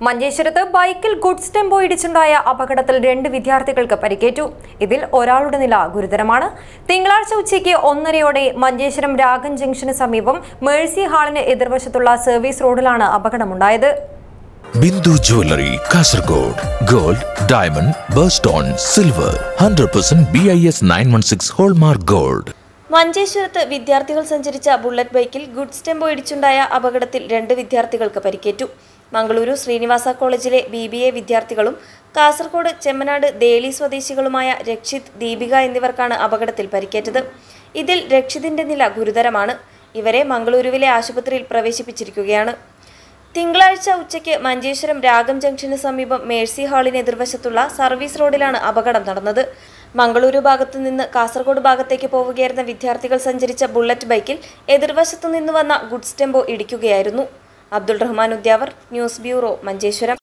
മഞ്ചേശ്വരത്ത് ബൈക്കിൽ goods tempo ഇടിച്ചുണ്ടായ അപകടത്തിൽ 2 വിദ്യാർത്ഥികൾക്ക് പരിക്കേറ്റു. ഇതിൽ ഒരാളുടെ നില ഗുരുതരമാണ്. തിങ്കളാഴ്ച ഉച്ചയ്ക്ക് 1:30 മഞ്ചേശ്വരം രാഗം ജംഗ്ഷന് സമീപം മേഴ്സി ഹാളിന് എതിർവശത്തുള്ള സർവീസ് റോഡിലാണ് അപകടമുണ്ടായത്. Bindu jewellery Kasaragod. Gold, diamond, birthstone, silver 100% BIS 916 hallmark gold. മഞ്ചേശ്വരത്ത് വിദ്യാർത്ഥികൾ സഞ്ചരിച്ച ബുള്ളറ്റ് ബൈക്കിൽ ഗുഡ്സ് ടെമ്പോ ഇടിച്ചുണ്ടായ അപകടത്തിൽ 2 വിദ്യാർത്ഥികൾക്ക് പരിക്കേറ്റു. മംഗളൂരു ശ്രീനിവാസ കോളേജിലെ BBA വിദ്യാർത്ഥികളും കാസർഗോഡ് ചെമ്മനാട് ദേളി സ്വദേശികളുമായ രക്ഷിത്, ദീപിക എന്നിവർക്കാണ് അപകടത്തിൽ പരിക്കേറ്റത്. ഇതിൽ രക്ഷിതിന്റെ നില ഗുരുതരമാണ്. ഇവരെ മംഗളൂരുവിലെ ആശുപത്രിയിൽ പ്രവേശിപ്പിച്ചിരിക്കുകയാണ്. തിങ്കളാഴ്ച ഉച്ചയ്ക്ക് മഞ്ചേശ്വരം രാഗം ജംഗ്ഷന് സമീപം മേഴ്സി ഹാളിന് എതിർവശത്തുള്ള സർവീസ് റോഡിലാണ് അപകടം നടന്നത്. മംഗളൂരു ഭാഗത്തു നിന്ന് കാസർഗോഡ് ഭാഗത്തേക്ക് പോവുകയായിരുന്ന വിദ്യാർത്ഥികൾ സഞ്ചരിച്ച ബുള്ളറ്റ് ബൈക്കിൽ എതിർവശത്തു നിന്ന് വന്ന ഗുഡ്സ് ടെമ്പോ ഇടിക്കുകയായിരുന്നു. Abdul Rahman Udyavar, news bureau, Manjeshwaram.